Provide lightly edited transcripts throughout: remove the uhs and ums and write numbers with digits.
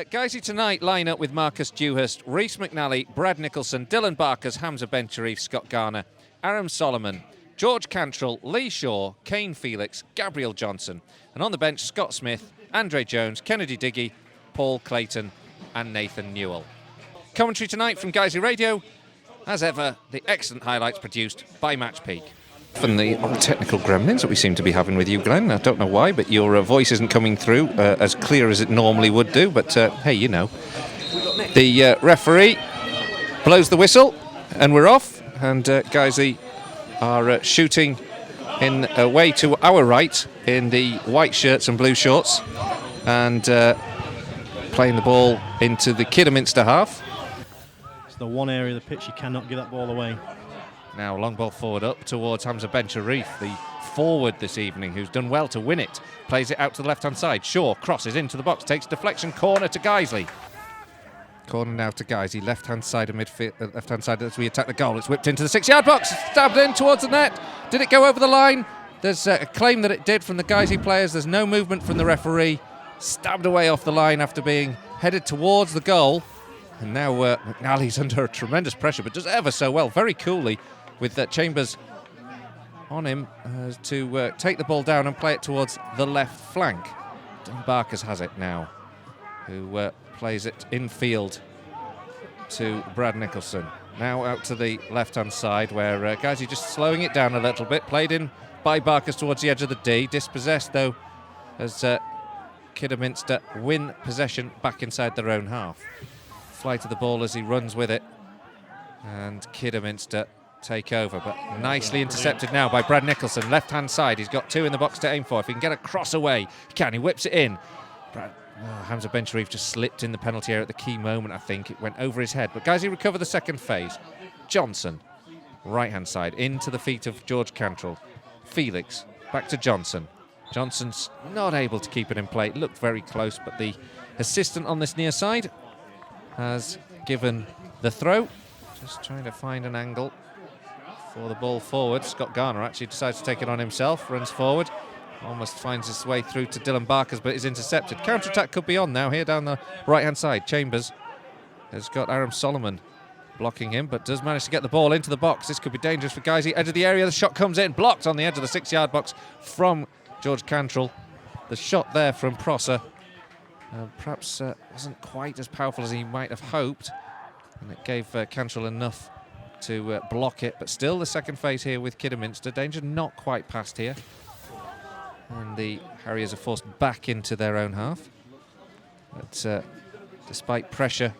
Guiseley tonight line up with Marcus Dewhurst, Rhys McNally, Brad Nicholson, Dylan Barkers, Hamza Ben-Sharif, Scott Garner, Aram Solomon, George Cantrell, Lee Shaw, Kane Felix, Gabriel Johnson. And on the bench, Scott Smith, Andre Jones, Kennedy Diggy, Paul Clayton and Nathan Newell. Commentary tonight from Guiseley Radio. As ever, the excellent highlights produced by Match Peak. From the technical gremlins that we seem to be having with you, Glenn. I don't know why, but your voice isn't coming through as clear as it normally would do. But hey, you know. The referee blows the whistle and we're off. And Guiseley are shooting in away to our right in the white shirts and blue shorts. And playing the ball into the Kidderminster half. It's the one area of the pitch you cannot give that ball away. Now long ball forward up towards Hamza Ben-Sharif, the forward this evening, who's done well to win it. Plays it out to the left-hand side. Shaw crosses into the box, takes deflection, corner to Guiseley. Corner now to Guiseley, left-hand side of midfield, left-hand side as we attack the goal. It's whipped into the 6-yard box, stabbed in towards the net. Did it go over the line? There's a claim that it did from the Guiseley players. There's no movement from the referee. Stabbed away off the line after being headed towards the goal. And now McNally's under tremendous pressure, but does ever so well, very coolly, with Chambers on him to take the ball down and play it towards the left flank. Dylan Barkers has it now, who plays it infield to Brad Nicholson. Now out to the left-hand side where Guiseley just slowing it down a little bit. Played in by Barkers towards the edge of the D. Dispossessed, though, as Kidderminster win possession back inside their own half. Fly to the ball as he runs with it. And Kidderminster take over, but nicely intercepted now by Brad Nicholson, left-hand side. He's got two in the box to aim for. If he can get a cross away, he can. He whips it in. Hamza Ben-Sharif just slipped in the penalty area at the key moment, I think. It went over his head, but Guiseley recover the second phase. Johnson, right-hand side, into the feet of George Cantrell. Felix, back to Johnson. Johnson's not able to keep it in play. It looked very close, but the assistant on this near side has given the throw. Just trying to find an angle for the ball forward. Scott Garner actually decides to take it on himself, runs forward, almost finds his way through to Dylan Barkers, but is intercepted. Counter-attack could be on now here down the right-hand side. Chambers has got Aram Solomon blocking him, but does manage to get the ball into the box. This could be dangerous for Guiseley. Edge of the area, the shot comes in, blocked on the edge of the 6-yard box from George Cantrell. The shot there from Prosser perhaps wasn't quite as powerful as he might have hoped, and it gave Cantrell enough to block it, but still the second phase here with Kidderminster. Danger not quite past here, and the Harriers are forced back into their own half. But despite pressure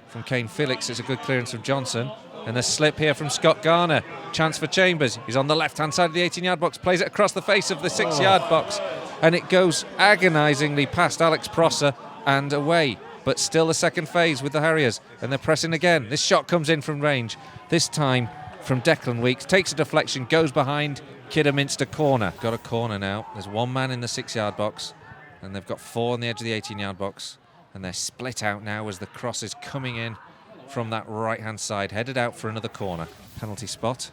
from Kane Felix, it's a good clearance from Johnson, and a slip here from Scott Garner. Chance for Chambers. He's on the left-hand side of the 18-yard box, plays it across the face of the 6-yard box, and it goes agonisingly past Alex Prosser and away. But still the second phase with the Harriers, and they're pressing again. This shot comes in from range, this time from Declan Weeks, takes a deflection, goes behind Kidderminster corner. Got a corner now. There's one man in the 6-yard box, and they've got four on the edge of the 18-yard box, and they're split out now as the cross is coming in from that right-hand side, headed out for another corner. Penalty spot.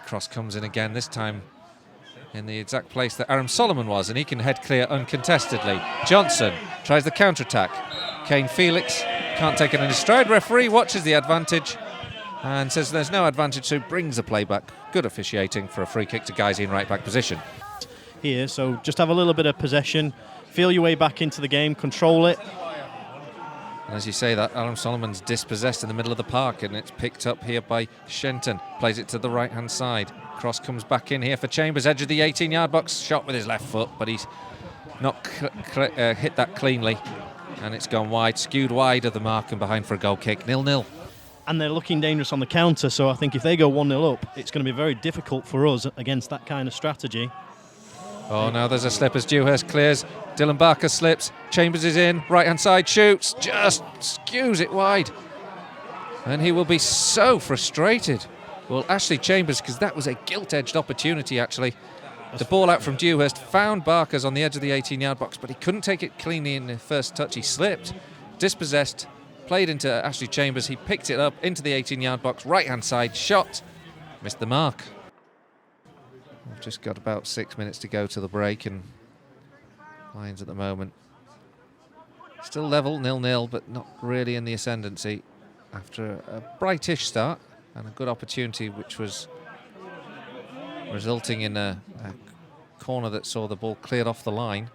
Cross comes in again, this time in the exact place that Aram Solomon was, and he can head clear uncontestedly. Johnson tries the counter-attack. Kane Felix can't take it in his stride. Referee watches the advantage and says there's no advantage, so brings the play back. Good officiating for a free kick to Guiseley in right-back position. Here, so just have a little bit of possession, feel your way back into the game, control it. And as you say, that Aram Solomon's dispossessed in the middle of the park, and it's picked up here by Shenton. Plays it to the right-hand side. Cross comes back in here for Chambers, edge of the 18-yard box. Shot with his left foot, but he's not hit that cleanly. And it's gone wide, skewed wide of the mark and behind for a goal kick. 0-0. And they're looking dangerous on the counter, so I think if they go 1-0 up, it's going to be very difficult for us against that kind of strategy. Oh, now there's a slip as Dewhurst clears. Dylan Barker slips. Chambers is in. Right-hand side shoots. Just skews it wide. And he will be so frustrated. Well, Ashley Chambers, because that was a gilt-edged opportunity, actually. The ball out from Dewhurst found Barkers on the edge of the 18-yard box, but he couldn't take it cleanly in the first touch. He slipped, dispossessed, played into Ashley Chambers. He picked it up into the 18-yard box, right-hand side, shot, missed the mark. We've just got about 6 minutes to go to the break, and Lions at the moment Still level, 0-0, but not really in the ascendancy after a brightish start and a good opportunity, which was resulting in a corner that saw the ball cleared off the line.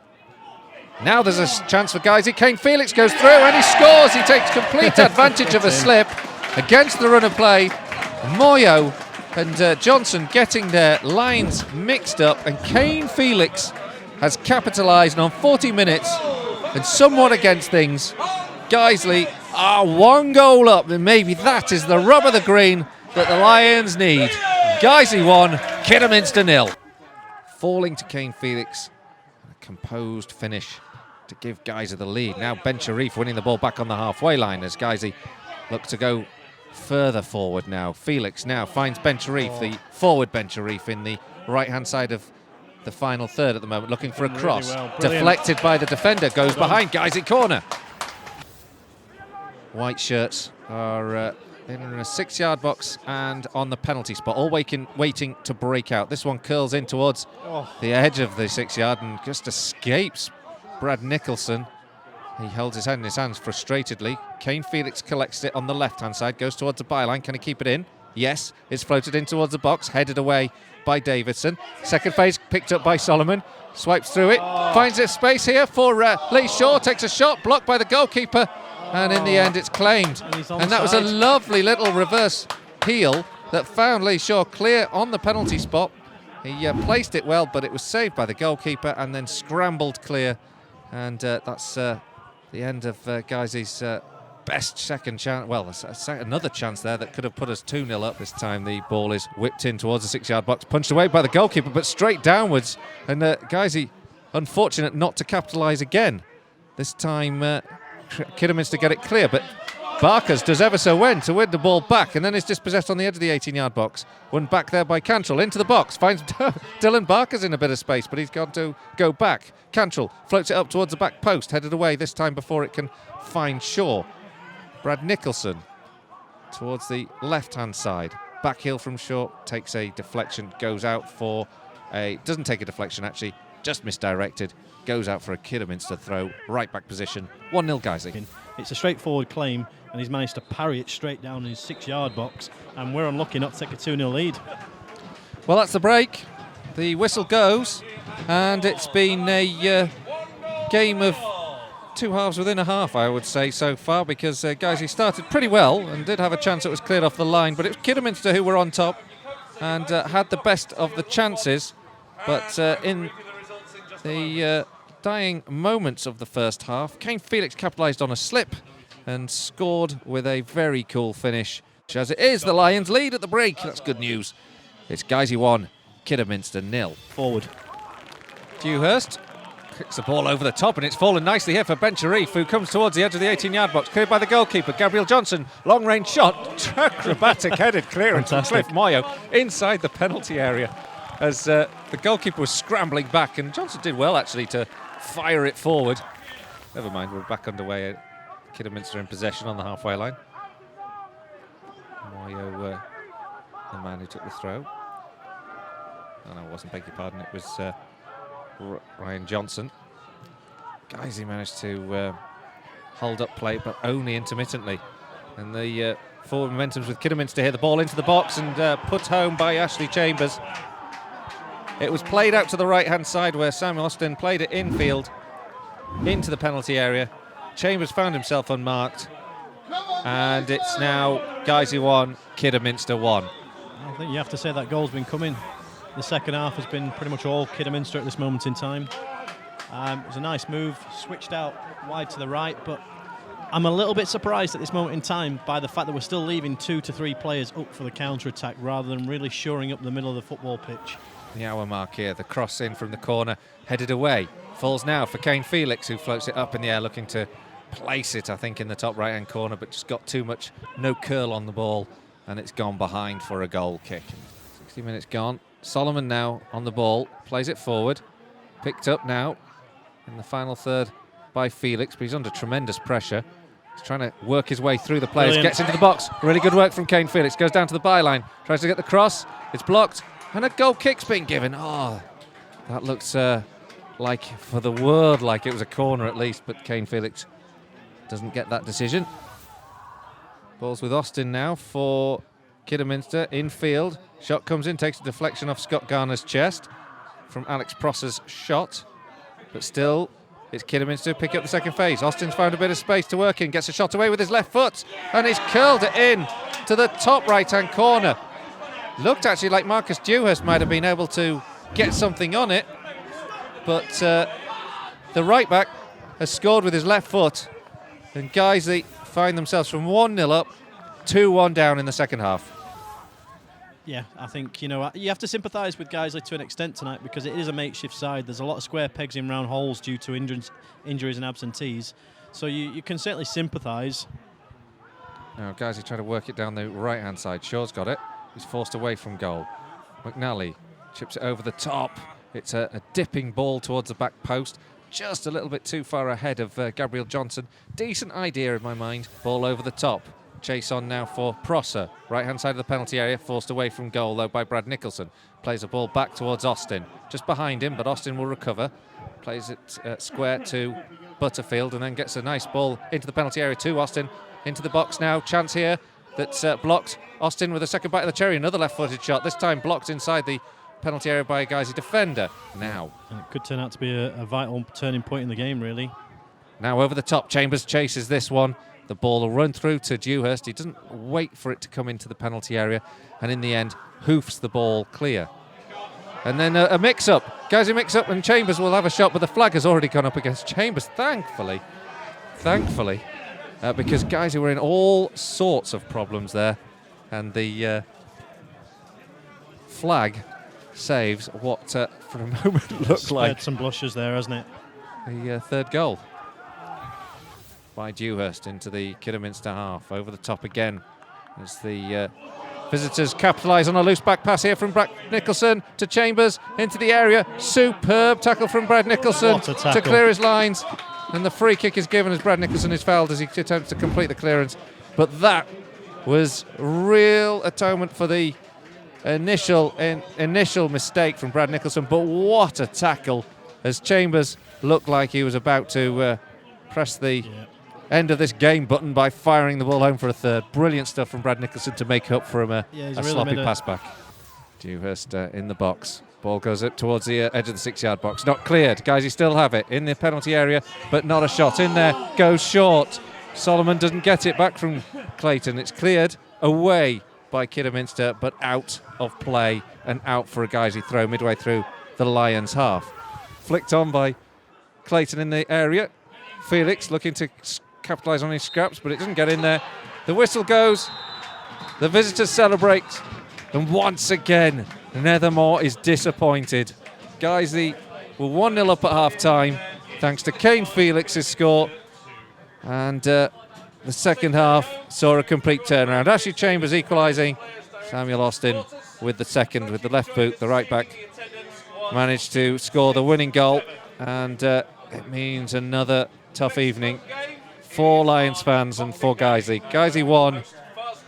Now there's a chance for Guiseley. Kane Felix goes through and he scores. He takes complete advantage of a slip against the run of play. Moyo and Johnson getting their lines mixed up, and Kane Felix has capitalised on 40 minutes and somewhat against things. Guiseley are 1 goal up, and maybe that is the rub of the green that the Lions need. Guiseley 1, Kidderminster 0. Falling to Kane Felix, a composed finish to give Guiseley the lead. Now Ben Sharif winning the ball back on the halfway line as Guiseley look to go further forward now. Felix now finds Ben Sharif, the forward Ben Sharif, in the right-hand side of the final third at the moment, looking for a cross. Really well. Deflected by the defender, goes behind Guiseley corner. White shirts are in a 6-yard box and on the penalty spot, all waiting to break out. This one curls in towards the edge of the 6-yard and just escapes Brad Nicholson. He holds his head in his hands frustratedly. Kane Felix collects it on the left-hand side, goes towards the byline. Can he keep it in? Yes, it's floated in towards the box, headed away by Davidson. Second phase picked up by Solomon, swipes through it, finds a space here for Lee Shaw, takes a shot, blocked by the goalkeeper, and in the end it's claimed. And that was a lovely little reverse heel that found Lee Shaw clear on the penalty spot. He placed it well, but it was saved by the goalkeeper and then scrambled clear. And that's the end of Guiseley's best second chance. Well, another chance there that could have put us 2-0 up. This time the ball is whipped in towards the 6-yard box, punched away by the goalkeeper, but straight downwards. And Guiseley, unfortunate not to capitalise again. This time Kidderminster get it clear, but Barkers does ever so well to win the ball back, and then is dispossessed on the edge of the 18-yard box. Won back there by Cantrell, into the box, finds Dylan Barkers in a bit of space, but he's got to go back. Cantrell floats it up towards the back post, headed away this time before it can find Shaw. Brad Nicholson towards the left-hand side. Back heel from Shaw, takes a deflection, goes out for doesn't take a deflection actually, just misdirected, goes out for a Kidderminster throw, right back position, 1-0 Guiseley. It's a straightforward claim, and he's managed to parry it straight down in his 6-yard box, and we're unlucky not to take a 2-0 lead. Well, that's the break. The whistle goes, and it's been a game of 2 halves within a half, I would say, so far, because Guiseley started pretty well and did have a chance that was cleared off the line, but it was Kidderminster who were on top and had the best of the chances. But in the dying moments of the first half, Kane Felix capitalised on a slip and scored with a very cool finish. As it is, the Lions lead at the break. That's good news. It's Guiseley 1, Kidderminster 0. Forward. Dewhurst kicks the ball over the top, and it's fallen nicely here for Ben Sharif, who comes towards the edge of the 18-yard box, cleared by the goalkeeper, Gabriel Johnson. Long-range shot, acrobatic headed clearance from Cliff Moyo inside the penalty area as the goalkeeper was scrambling back, and Johnson did well actually to fire it forward. Never mind, we're back underway. Kidderminster in possession on the halfway line. Moyo, the man who took the throw. Oh no, it wasn't, beg your pardon, it was Ryan Johnson. Guiseley managed to hold up play, but only intermittently. And the forward momentum's with Kidderminster here. The ball into the box and put home by Ashley Chambers. It was played out to the right-hand side where Samuel Austin played it infield into the penalty area. Chambers found himself unmarked. And it's now Guiseley 1, Kidderminster 1. I think you have to say that goal's been coming. The second half has been pretty much all Kidderminster at this moment in time. It was a nice move, switched out wide to the right, but I'm a little bit surprised at this moment in time by the fact that we're still leaving 2 to 3 players up for the counter-attack rather than really shoring up the middle of the football pitch. The hour mark here, the cross in from the corner, headed away. Falls now for Kane Felix, who floats it up in the air, looking to place it, I think, in the top right-hand corner, but just got too much, no curl on the ball, and it's gone behind for a goal kick. 60 minutes gone. Solomon now on the ball, plays it forward, picked up now in the final third by Felix, but he's under tremendous pressure. He's trying to work his way through the players, Brilliant. Gets into the box. Really good work from Kane Felix, goes down to the byline, tries to get the cross, it's blocked, and a goal kick's been given. Oh, that looks like, for the world, like it was a corner at least, but Kane Felix doesn't get that decision. Ball's with Austin now for Kidderminster, infield. Shot comes in, takes a deflection off Scott Garner's chest from Alex Prosser's shot. But still, it's Kidderminster pick up the second phase. Austin's found a bit of space to work in, gets a shot away with his left foot, and he's curled it in to the top right-hand corner. Looked actually like Marcus Dewhurst might have been able to get something on it, but the right-back has scored with his left foot, and Guiseley find themselves from 1-0 up, 2-1 down in the second half. Yeah, I think, you have to sympathise with Guiseley to an extent tonight because it is a makeshift side. There's a lot of square pegs in round holes due to injuries and absentees. So you can certainly sympathise. Now Guiseley trying to work it down the right-hand side. Shaw's got it. He's forced away from goal. McNally chips it over the top. It's a dipping ball towards the back post. Just a little bit too far ahead of Gabriel Johnson. Decent idea in my mind. Ball over the top. Chase on now for Prosser. Right-hand side of the penalty area, forced away from goal, though, by Brad Nicholson. Plays the ball back towards Austin. Just behind him, but Austin will recover. Plays it square to Butterfield, and then gets a nice ball into the penalty area to Austin. Into the box now. Chance here that's blocked. Austin with a second bite of the cherry. Another left-footed shot, this time blocked inside the penalty area by a Guiseley defender. Now. And it could turn out to be a vital turning point in the game, really. Now over the top, Chambers chases this one. The ball will run through to Dewhurst. He doesn't wait for it to come into the penalty area, and in the end, hoofs the ball clear. And then a mix-up. Guiseley mix-up, and Chambers will have a shot, but the flag has already gone up against Chambers, thankfully, because Guiseley were in all sorts of problems there, and the flag saves what, for a moment, looked like some blushes there, hasn't it? The third goal by Dewhurst into the Kidderminster half. Over the top again as the visitors capitalise on a loose back pass here from Brad Nicholson to Chambers into the area. Superb tackle from Brad Nicholson to clear his lines, and the free kick is given as Brad Nicholson is fouled as he attempts to complete the clearance. But that was real atonement for the initial mistake from Brad Nicholson. But what a tackle, as Chambers looked like he was about to press the end of this game button by firing the ball home for a third. Brilliant stuff from Brad Nicholson to make up for him a really sloppy pass back. Dewhurst in the box. Ball goes up towards the edge of the 6-yard box. Not cleared. Guys, you still have it in the penalty area, but not a shot in there. Goes short. Solomon doesn't get it back from Clayton. It's cleared away by Kidderminster, but out of play and out for a Guiseley throw midway through the Lions half. Flicked on by Clayton in the area. Felix looking to capitalise on his scraps, but it doesn't get in there. The whistle goes. The visitors celebrate. And once again, Nethermore is disappointed. Guiseley were 1-0 up at half-time, thanks to Kane Felix's score. And the second half saw a complete turnaround. Ashley Chambers equalising. Samuel Austin with the second, with the left boot. The right-back managed to score the winning goal. And it means another tough evening for Lions fans and for Guiseley. Guiseley 1,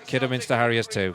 Kidderminster Harriers 2.